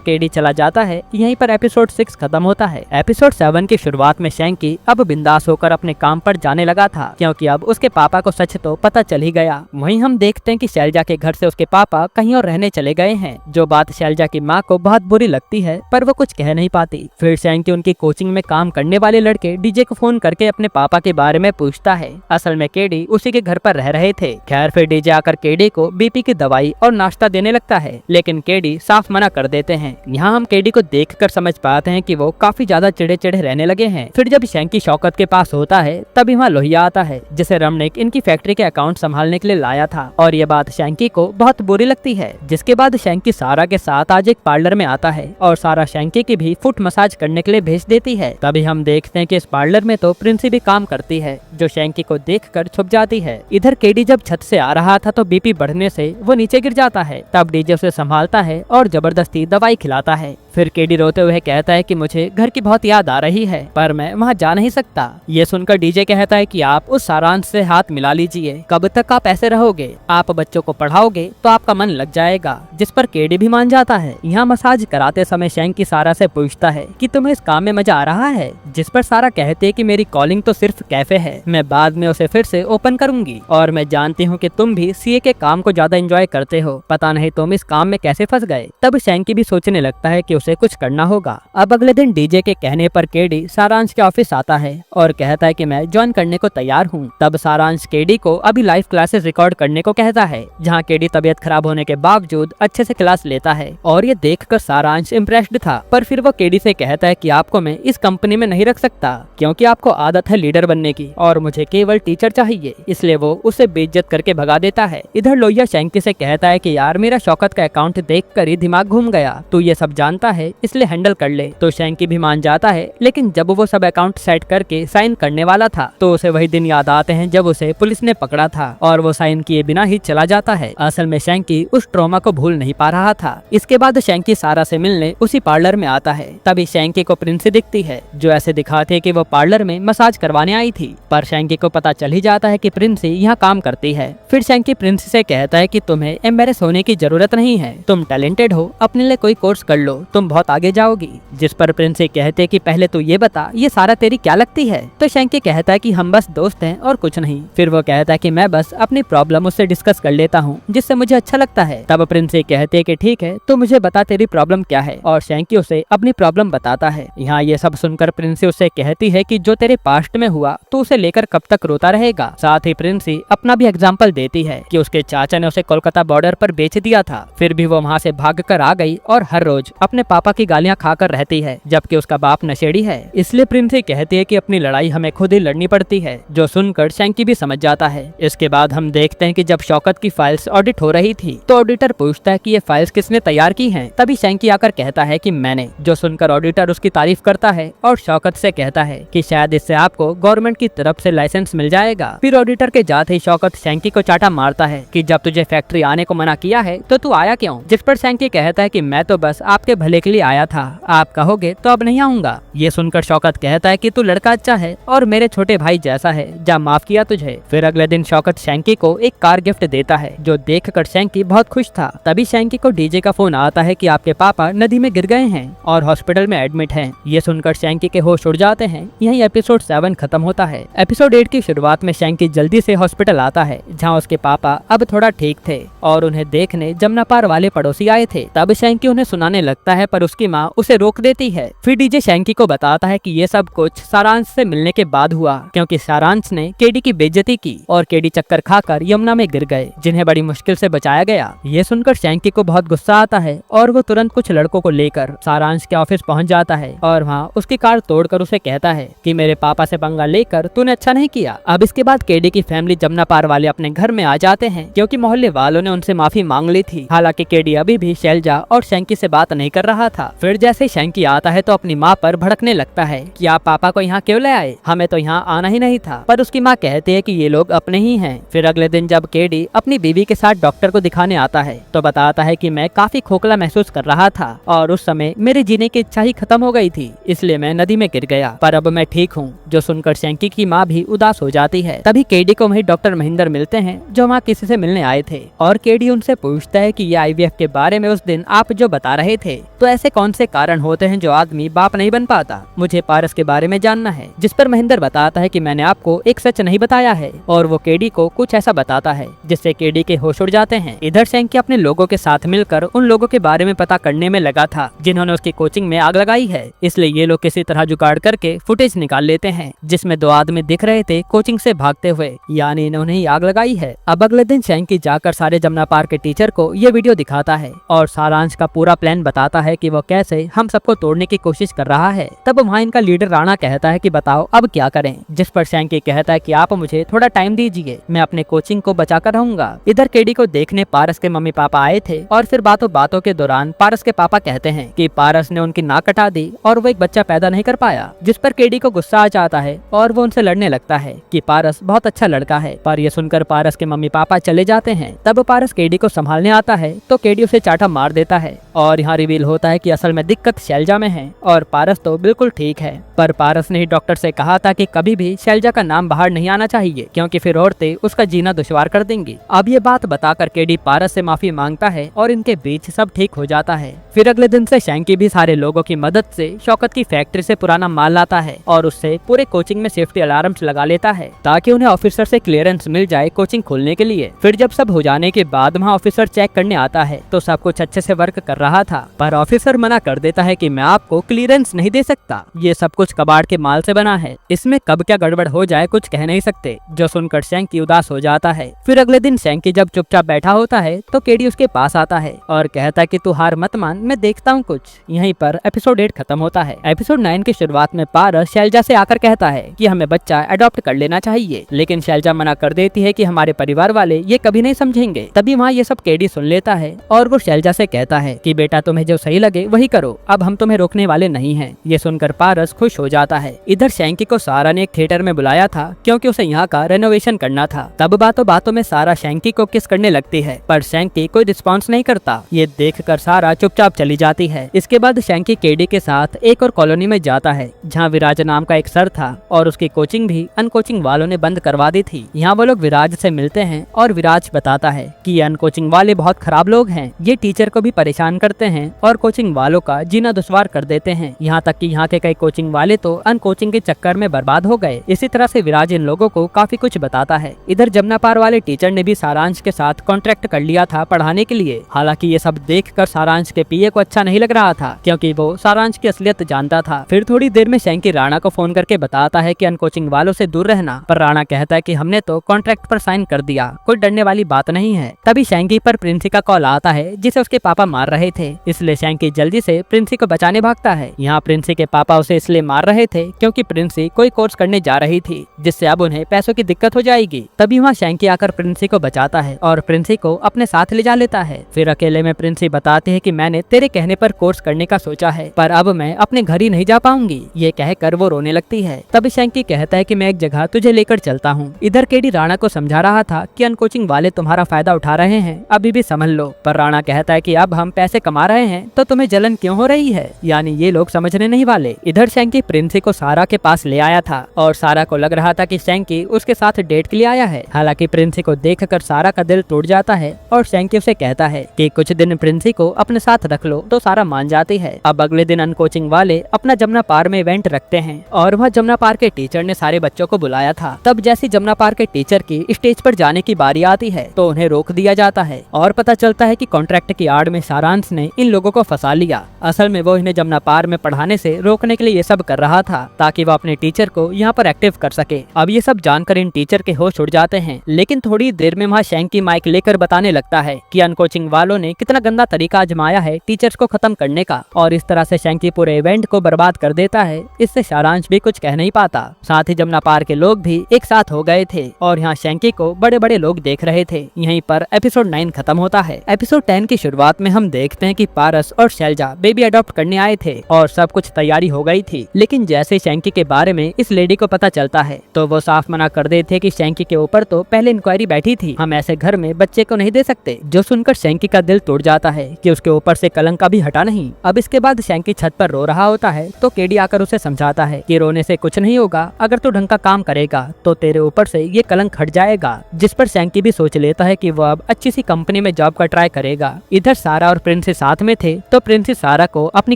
केडी चला जाता है। यहीं पर एपिसोड 6 खत्म होता है। एपिसोड 7 की शुरुआत में शैंकी अब बिंदास होकर अपने काम पर जाने लगा था, क्योंकि अब उसके पापा को सच तो पता चल ही गया। वहीं हम देखते हैं कि शैलजा के घर से उसके पापा कहीं और रहने चले गए हैं, जो बात शैलजा की माँ को बहुत बुरी लगती है, पर वो कुछ कह नहीं पाती। फिर शैंकी उनकी कोचिंग में काम करने वाले लड़के डीजे को फोन करके अपने पापा के बारे में पूछता है। असल में केडी उसी के घर पर रह रहे थे। खैर फिर डीजे आकर केडी को बीपी की दवाई और नाश्ता देने लगता है, लेकिन केडी साफ मना कर देते हैं। यहाँ हम केडी को देखकर समझ पाते हैं कि वो काफी ज्यादा चिड़े चिड़े रहने लगे हैं। फिर जब शैंकी शौकत के पास होता है, तभी वहाँ लोहिया आता है, जिसे रमनिक इनकी फैक्ट्री के अकाउंट संभालने के लिए लाया था, और ये बात शैंकी को बहुत बुरी लगती है। जिसके बाद शैंकी सारा के साथ आज एक पार्लर में आता है, और सारा शैंकी की भी फुट मसाज करने के लिए भेज देती है। तभी हम देखते हैं कि इस पार्लर में तो प्रिंसी भी काम करती है, जो शैंकी को देखकर छुप जाती है। इधर केडी जब छत से आ रहा था तो बीपी बढ़ने से वो नीचे गिर जाता है। तब डीजे उसे संभालता है और जबरदस्ती दवाई खिलाता है। फिर केडी रोते हुए कहता है कि मुझे घर की बहुत याद आ रही है, पर मैं वहाँ जा नहीं सकता। ये सुनकर डीजे कहता है कि आप उस सारांश से हाथ मिला लीजिए, कब तक आप ऐसे रहोगे? आप बच्चों को पढ़ाओगे तो आपका मन लग जाएगा। जिस पर केडी भी मान जाता है। यहाँ मसाज कराते समय शैंकी सारा से पूछता है कि तुम्हें इस काम में मजा आ रहा है, जिस पर सारा कहते है कि मेरी कॉलिंग तो सिर्फ कैफे है, मैं बाद में उसे फिर से ओपन करूंगी, और मैं जानती हूँ कि तुम भी सीए के काम को ज्यादा एंजॉय करते हो, पता नहीं तुम इस काम में कैसे फंस गए। तब शैंकी भी सोचने लगता है कि उसे कुछ करना होगा। अब अगले दिन डीजे के कहने पर केडी सारांश के ऑफिस आता है और कहता है कि मैं ज्वाइन करने को तैयार हूँ। तब सारांश केडी को अभी लाइव क्लासेस रिकॉर्ड करने को कहता है, जहाँ केडी तबीयत खराब होने के बावजूद अच्छे से क्लास लेता है, और ये देखकर सारांश इम्प्रेस्ड था। पर फिर वो केडी से कहता है कि आपको मैं इस कंपनी में नहीं रख सकता, क्योंकि आपको आदत है लीडर बनने की, और मुझे केवल टीचर चाहिए। इसलिए वो उसे बेइज्जत करके भगा देता है। इधर लोहिया शैंकी से कहता है कि यार मेरा शौकत का अकाउंट देखकर ही दिमाग घूम गया, तू ये सब जानता है इसलिए हैंडल कर ले। तो शैंकी भी मान जाता है, लेकिन जब वो सब अकाउंट सेट करके साइन करने वाला था, तो उसे वही दिन याद आते हैं जब उसे पुलिस ने पकड़ा था, और वो साइन किए बिना ही चला जाता है। असल में शैंकी उस ट्रॉमा को भूल नहीं पा रहा था। इसके बाद शैंकी सारा से मिलने उसी पार्लर में आता है। तभी शैंकी को प्रिंसी दिखती है, जो ऐसे दिखाती है कि वो पार्लर में मसाज करवाने आई थी, पर शैंकी को पता चल ही जाता है कि प्रिंसी यहाँ काम करती है। फिर शैंकी प्रिंसी से कहता है कि तुम्हें एम्बेरस होने की जरूरत नहीं है, तुम टैलेंटेड हो, अपने लिए कोई कोर्स कर लो, तुम बहुत आगे जाओगी। जिस पर प्रिंसी कहते कि पहले तो ये बता, ये सारा तेरी क्या लगती है? तो शैंकी कहता है कि हम बस दोस्त हैं और कुछ नहीं। फिर वो कहता है कि मैं बस अपनी प्रॉब्लम उससे डिस्कस कर लेता हूँ, जिससे मुझे अच्छा लगता है। तब प्रिंसी कहते है कि ठीक है, तो मुझे बता तेरी प्रॉब्लम क्या है, और शैंकी उसे अपनी प्रॉब्लम बताता है। यहाँ ये सब सुनकर प्रिंसी उससे कहती है कि जो तेरे पास्ट में हुआ तो उसे लेकर कब तक रोता रहेगा। साथ ही प्रिंसी अपना भी एग्जाम्पल देती है कि उसके चाचा ने उसे कोलकाता बॉर्डर पर बेच दिया था, फिर भी वो वहाँ से भाग कर आ गई और हर रोज अपने पापा की गालियाँ खाकर रहती है, जबकि उसका बाप नशेड़ी है। इसलिए प्रिंसी कहती है कि अपनी लड़ाई हमें खुद ही लड़नी पड़ती है, जो सुनकर शैंकी भी समझ जाता है। इसके बाद हम देखते हैं कि जब शौकत की फाइल्स ऑडिट हो रही थी, तो ऑडिटर पूछता है कि ये फाइल्स किसने तैयार की हैं? तभी शैंकी आकर कहता है कि मैंने, जो सुनकर ऑडिटर उसकी तारीफ करता है और शौकत से कहता है कि शायद इससे आपको गवर्नमेंट की तरफ से लाइसेंस मिल जाएगा। फिर ऑडिटर के जाते ही शौकत शैंकी को चाटा मारता है कि जब तुझे फैक्ट्री आने को मना किया है तो तू आया क्यों? जिस पर शैंकी कहता है कि मैं तो बस आपके भले के लिए आया था, आप कहोगे तो अब नहीं आऊंगा। ये सुनकर शौकत कहता है कि तू लड़का अच्छा है और मेरे छोटे भाई जैसा है, जा माफ किया तुझे। फिर अगले दिन शौकत शैंकी को एक कार गिफ्ट देता है, जो देखकर शैंकी बहुत खुश था। तभी शैंकी को डीजे का फोन आता है कि आपके पापा नदी में गिर गए हैं और हॉस्पिटल में एडमिट हैं। ये सुनकर शैंकी के होश उड़ जाते हैं। यही एपिसोड 7 खत्म होता है। एपिसोड 8 की शुरुआत में शैंकी जल्दी से हॉस्पिटल आता है, जहाँ उसके पापा अब थोड़ा ठीक थे और उन्हें देखने जमुना पार वाले पड़ोसी आए थे। तब शैंकी उन्हें सुनाने लगता है, पर उसकी माँ उसे रोक देती है। फिर डीजे शैंकी को बताता है कि ये सब कुछ सारांश से मिलने के बाद हुआ, क्योंकि सारांश ने केडी की बेइज्जती की और केडी चक्कर खाकर यमुना में गिर गए, जिन्हें बड़ी मुश्किल से बचाया गया। ये सुनकर शैंकी को बहुत गुस्सा आता है और वो तुरंत कुछ लड़कों को लेकर सारांश के ऑफिस पहुंच जाता है और वहाँ उसकी कार तोड़कर उसे कहता है कि मेरे पापा से पंगा लेकर तूने अच्छा नहीं किया। अब इसके बाद केडी की फैमिली जमुना पार वाले अपने घर में आ जाते हैं, क्योंकि मोहल्ले वालों ने उनसे माफी मांग ली थी। हालांकि केडी अभी भी शैलजा और शैंकी से बात नहीं कर रहा था। फिर जैसे शैंकी आता है तो अपनी माँ पर भड़कने लगता है कि आप पापा को यहाँ क्यों ले आए, हमें तो यहाँ आना ही नहीं था। पर उसकी माँ कहती है कि ये लोग अपने ही हैं। फिर अगले दिन जब केडी अपनी बीवी के साथ डॉक्टर को दिखाने आता है तो बताता है कि मैं काफी खोखला महसूस कर रहा था और उस समय मेरे जीने की इच्छा ही खत्म हो गई थी, इसलिए मैं नदी में गिर गया, पर अब मैं ठीक हूँ। जो सुनकर शैंकी की माँ भी उदास हो जाती है। तभी केडी को वही डॉक्टर महेंद्र मिलते हैं जो वहाँ किसी से मिलने आए थे, और केडी उनसे पूछता है कि ये आईवीएफ के बारे में उस दिन आप जो बता रहे थे, तो ऐसे कौन से कारण होते हैं जो आदमी बाप नहीं बन पाता, मुझे पारस के बारे में जानना है। जिस पर महेंद्र बताता है कि मैंने आपको एक सच नहीं बताया है, और वो केडी को कुछ ऐसा बताता है जिससे केडी के होश उड़ जाते हैं। इधर शैंकी अपने लोगों के साथ मिलकर उन लोगों के बारे में पता करने में लगा था जिन्होंने उसकी कोचिंग में आग लगाई है, इसलिए ये लोग किसी तरह जुगाड़ करके फुटेज निकाल लेते हैं जिसमें 2 आदमी दिख रहे थे कोचिंग से भागते हुए, यानी इन्होंने ही आग लगाई है। अब अगले दिन शैंकी जाकर सारे जमुना पार्क के टीचर को ये वीडियो दिखाता है और सारांश का पूरा प्लान बताता है कि वो कैसे हम सबको तोड़ने की कोशिश कर रहा है। तब वहाँ इनका लीडर राणा कहता है कि बताओ अब क्या करें, जिस पर शैंकी कहता है कि आप मुझे थोड़ा टाइम दीजिए, मैं अपने कोचिंग को बचा कर रहूंगा। इधर केडी को देखने पारस के मम्मी पापा आए थे, और फिर बातों बातों के दौरान पारस के पापा कहते हैं कि पारस ने उनकी नाक कटा दी और वो एक बच्चा पैदा नहीं कर पाया, जिस पर केडी को गुस्सा आ जाता है और वो उनसे लड़ने लगता है कि पारस बहुत अच्छा लड़का है। पर ये सुनकर पारस के मम्मी पापा चले जाते हैं। तब पारस केडी को संभालने आता है तो केडी उसे चाटा मार देता है, और यहाँ रिवील होता है कि असल में दिक्कत शैलजा में है और पारस तो बिल्कुल ठीक है। पर पारस ने ही डॉक्टर से कहा था कि कभी भी शैलजा का नाम बाहर नहीं आना चाहिए, क्योंकि फिर औरतें उसका जीना दुश्वार कर देंगी। अब ये बात बताकर केडी पारस से माफी मांगता है और इनके बीच सब ठीक हो जाता है। फिर अगले दिन से शैंकी भी सारे लोगों की मदद से शौकत की फैक्ट्री से पुराना माल लाता है और उससे पूरे कोचिंग में सेफ्टी अलार्म्स लगा लेता है ताकि उन्हें ऑफिसर से क्लियरेंस मिल जाए कोचिंग खोलने के लिए। फिर जब सब हो जाने के बाद वहाँ ऑफिसर चेक करने आता है तो सब कुछ अच्छे से वर्क कर रहा था, पर ऑफिसर मना कर देता है कि मैं आपको क्लियरेंस नहीं दे सकता, ये सब कुछ कबाड़ के माल से बना है, इसमें कब क्या गड़बड़ हो जाए कुछ कह नहीं सकते। जो सुनकर शैंकी उदास हो जाता है। फिर अगले दिन शैंकी जब चुपचाप बैठा होता है तो केडी उसके पास आता है और कहता है कि तू हार मत मान, मैं देखता हूँ कुछ। यहीं पर एपिसोड 8 खत्म होता है। एपिसोड 9 की शुरुआत में पारस शैलजा से आकर कहता है कि हमें बच्चा अडॉप्ट कर लेना चाहिए, लेकिन शैलजा मना कर देती है कि हमारे परिवार वाले ये कभी नहीं समझेंगे। तभी वहाँ ये सब केडी सुन लेता है और वो शैलजा से कहता है कि बेटा तुम्हें जो सही लगे वही करो, अब हम तुम्हें रोकने वाले नहीं हैं। ये सुनकर पारस खुश हो जाता है। इधर शैंकी को सारा ने एक थिएटर में बुलाया था क्योंकि उसे यहाँ का रेनोवेशन करना था। तब बातों बातों में सारा शैंकी को किस करने लगती है, पर शैंकी कोई रिस्पॉन्स नहीं करता। ये देखकर सारा चुपचाप चली जाती है। इसके बाद शैंकी केडी के साथ एक और कॉलोनी में जाता है जहाँ विराज नाम का एक सर था और उसकी कोचिंग भी अनकोचिंग वालों ने बंद करवा दी थी। यहाँ वो लोग विराज से मिलते हैं और विराज बताता है कि ये अनकोचिंग वाले बहुत खराब लोग हैं, ये टीचर को भी परेशान करते हैं और कोचिंग वालों का जीना दुश्वार कर देते हैं। यहाँ तक कि यहाँ के कई कोचिंग वाले तो अनकोचिंग के चक्कर में बर्बाद हो गए। इसी तरह से विराज इन लोगों को काफी कुछ बताता है। इधर जमुना पार वाले टीचर ने भी सारांश के साथ कॉन्ट्रैक्ट कर लिया था पढ़ाने के लिए। हालांकि ये सब देखकर सारांश के पीए को अच्छा नहीं लग रहा था क्योंकि वो सारांश की असलियत जानता था। फिर थोड़ी देर में शैंकी राणा को फोन करके बताता है कि अनकोचिंग वालों से दूर रहना, पर राणा कहता है कि हमने तो कॉन्ट्रैक्ट पर साइन कर दिया, कोई डरने वाली बात नहीं है। तभी शैंकी पर प्रिंसी का कॉल आता है जिसे उसके पापा मार रहे थे, इसलिए शैंकी जल्दी से प्रिंसी को बचाने भागता है। यहाँ प्रिंसी के पापा उसे इसलिए मार रहे थे क्योंकि प्रिंसी कोई कोर्स करने जा रही थी जिससे अब उन्हें पैसों की दिक्कत हो जाएगी। तभी वहाँ शैंकी आकर प्रिंसी को बचाता है और प्रिंसी को अपने साथ ले जा लेता है। फिर अकेले में प्रिंसी बताती है कि मैंने तेरे कहने पर कोर्स करने का सोचा है, पर अब मैं अपने घर ही नहीं जा पाऊंगी। ये कहकर वो रोने लगती है। तब शैंकी कहता है कि मैं एक जगह तुझे लेकर चलता हूँ। इधर केडी राणा को समझा रहा था कि अनकोचिंग वाले तुम्हारा फायदा उठा रहे हैं, अभी भी समझ लो। पर राणा कहता है कि अब हम पैसे कमा रहे हैं तो तुम्हें जलन क्यों हो रही है, यानी ये लोग समझने नहीं वाले। इधर शैंकी प्रिंसी को सारा के पास ले आया था और सारा को लग रहा था कि शैंकी उसके साथ डेट के लिए आया है। हालांकि प्रिंसी को देखकर सारा का दिल टूट जाता है और शैंकी उसे कहता है कि कुछ दिन प्रिंसी को अपने साथ रख लो, तो सारा मान जाती है। अब अगले दिन अनकोचिंग वाले अपना जमुना पार में इवेंट रखते हैं और वह जमुना पार के टीचर ने सारे बच्चों को बुलाया था। तब जैसी जमुना पार के टीचर की स्टेज पर जाने की बारी आती है तो उन्हें रोक दिया जाता है और पता चलता है कि कॉन्ट्रैक्ट की आड़ में सारांश ने इन लोगों को फंसा लिया। असल में वो इन्हें जमुना पार में पढ़ाने से रोकने के लिए ये सब कर रहा था ताकि वो अपने टीचर को यहाँ पर एक्टिव कर सके। अब ये सब जानकर इन टीचर के होश उड़ जाते हैं, लेकिन थोड़ी देर में वहाँ शैंकी माइक लेकर बताने लगता है कि अनकोचिंग वालों ने कितना गंदा तरीका आजमाया है टीचर्स को खत्म करने का, और इस तरह से शैंकी पूरे इवेंट को बर्बाद कर देता है। इससे सारांश भी कुछ कह नहीं पाता। साथ ही जमुना पार के लोग भी एक साथ हो गए थे और यहाँ शैंकी को बड़े बड़े लोग देख रहे थे। यहीं पर एपिसोड 9 खत्म होता है। एपिसोड 10 की शुरुआत में हम देखते हैं कि पारस और शैलजा बेबी अडॉप्ट करने आए थे और सब कुछ तैयारी हो गई थी, लेकिन जैसे शैंकी के बारे में इस लेडी को पता चलता है तो वो साफ मना कर देते कि शैंकी के ऊपर तो पहले इंक्वायरी बैठी थी, हम ऐसे घर में बच्चे को नहीं दे सकते। जो सुनकर शैंकी का दिल टूट जाता है कि उसके ऊपर से कलंक का भी हटा नहीं। अब इसके बाद शैंकी छत पर रो रहा होता है तो केडी आकर उसे समझाता है कि रोने से कुछ नहीं होगा, अगर तू ढंग का काम करेगा तो तेरे ऊपर से ये कलंक हट जाएगा। जिस पर शैंकी भी सोच लेता है कि वो अब अच्छी सी कंपनी में जॉब का ट्राई करेगा। इधर सारा और प्रिंसी साथ में थे तो प्रिंसी सारा को अपनी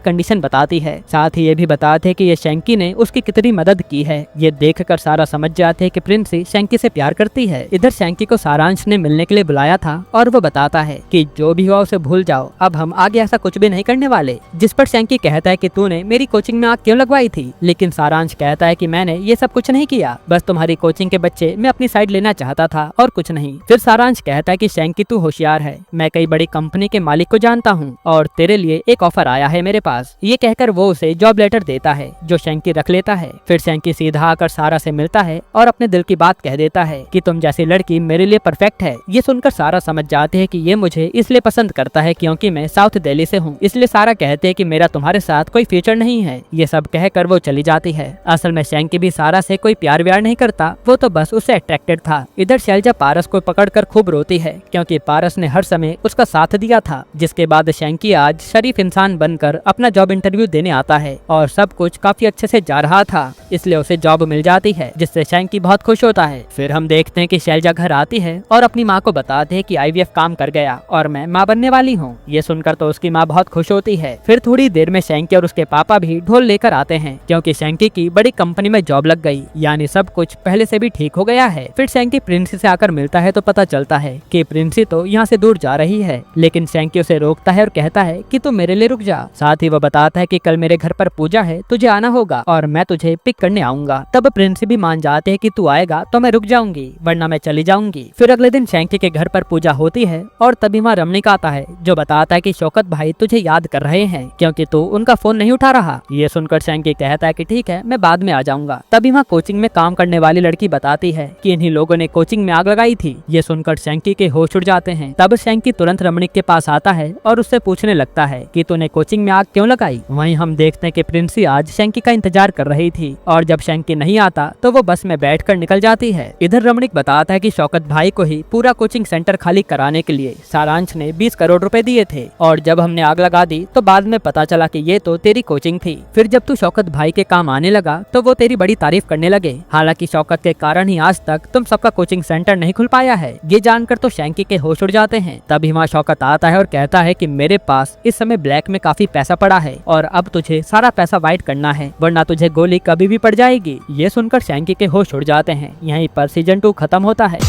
कंडीशन बताती है, साथ ही ये भी बताते हैं कि ये शैंकी ने उसकी कितनी मदद की है। ये देखकर सारा समझ जाते हैं कि प्रिंसी शैंकी से प्यार करती है। इधर शैंकी को सारांश ने मिलने के लिए बुलाया था और वो बताता है कि जो भी हुआ उसे भूल जाओ, अब हम आगे ऐसा कुछ भी नहीं करने वाले। जिस पर शैंकी कहता है कि तूने मेरी कोचिंग में आग क्यों लगवाई थी, लेकिन सारांश कहता है कि मैंने ये सब कुछ नहीं किया, बस तुम्हारी कोचिंग के बच्चे मैं अपनी साइड लेना चाहता था और कुछ नहीं। फिर सारांश कहता है कि शैंकी तू होशियार है, मैं कई बड़ी कंपनी के मालिक को जानता हूँ और तेरे लिए एक ऑफर आया है मेरे पास। ये कहकर वो उसे जॉब लेटर देता है जो शैंकी रख लेता है। फिर शैंकी सीधा आकर सारा से मिलता है और अपने दिल की बात कह देता है कि तुम जैसी लड़की मेरे लिए परफेक्ट है। ये सुनकर सारा समझ जाते हैं कि ये मुझे इसलिए पसंद करता है क्योंकि मैं साउथ दिल्ली से हूँ, इसलिए सारा कहते हैं कि मेरा तुम्हारे साथ कोई फ्यूचर नहीं है। ये सब कहकर वो चली जाती है। असल में शैंकी भी सारा से कोई प्यार व्यार नहीं करता, वो तो बस उससे अट्रैक्टेड था। इधर शैलजा पारस को पकड़कर खूब रोती है क्योंकि पारस ने हर समय उसका साथ दिया था। जिसके बाद शैंकी आज शरीफ इंसान बनकर अपना जॉब इंटरव्यू देने आता है और सब कुछ काफी अच्छे से जा रहा था, इसलिए उसे जॉब मिल जाती है जिससे शैंकी बहुत खुश होता है। फिर हम देखते हैं कि शैलजा घर आती है और अपनी माँ को बताते हैं कि IVF काम कर गया और मैं माँ बनने वाली हूँ। ये सुनकर तो उसकी माँ बहुत खुश होती है। फिर थोड़ी देर में शैंकी और उसके पापा भी ढोल लेकर आते हैं क्योंकि शैंकी की बड़ी कंपनी में जॉब लग गई, यानी सब कुछ पहले से भी ठीक हो गया है। फिर शैंकी प्रिंसी से आकर मिलता है तो पता चलता है कि प्रिंसी तो यहाँ से दूर जा रही है, लेकिन शैंकी उसे रोकता है और कहता है कि तू मेरे लिए रुक जा। साथ ही वो बताता है कि कल मेरे घर पर पूजा है, तुझे आना होगा और मैं तुझे पिक करने आऊंगा। तब प्रिंसी भी मान जाते हैं कि तू आएगा तो मैं रुक जाऊंगी वरना मैं चली जाऊंगी। फिर अगले दिन शैंकी के घर पर पूजा होती है और तभी वहाँ रमणीक आता है जो बताता है कि शौकत भाई तुझे याद कर रहे हैं क्योंकि तू उनका फोन नहीं उठा रहा। ये सुनकर शैंकी कहता है कि ठीक है, मैं बाद में आ जाऊंगा। तभी वहाँ कोचिंग में काम करने वाली लड़की बताती है कि इन्हीं लोगों ने कोचिंग में आग लगाई थी। ये सुनकर शैंकी के होश उड़ जाते हैं। तब शैंकी तुरंत रमणीक के पास आता है और उससे पूछने लगता है कि तूने कोचिंग में आग क्यों लगाई। वहीं हम देखते हैं कि प्रिंसी आज शैंकी का इंतजार कर रही थी और जब शैंकी नहीं आता तो वो बस में बैठकर निकल जाती है। इधर रमणीक बताता है कि शौकत भाई को ही पूरा कोचिंग सेंटर खाली कराने के लिए सारांश ने 20 करोड़ रुपए दिए थे और जब हमने आग लगा दी तो बाद में पता चला कि ये तो तेरी कोचिंग थी। फिर जब तू शौकत भाई के काम आने लगा तो वो तेरी बड़ी तारीफ करने लगे, हालांकि शौकत के कारण ही आज तक तुम सबका कोचिंग सेंटर नहीं खुल पाया है। ये जानकर तो शैंकी के होश उड़ जाते हैं। तभी वहाँ शौकत आता है और कहता है कि मेरे पास इस समय ब्लैक में काफी पैसा पड़ा है और अब तुझे सारा पैसा वाइट करना है वरना तुझे गोली कभी भी पड़ जाएगी। ये सुनकर शैंकी के होश उड़ जाते हैं। यहीं पर सीजन 2 खत्म होता है।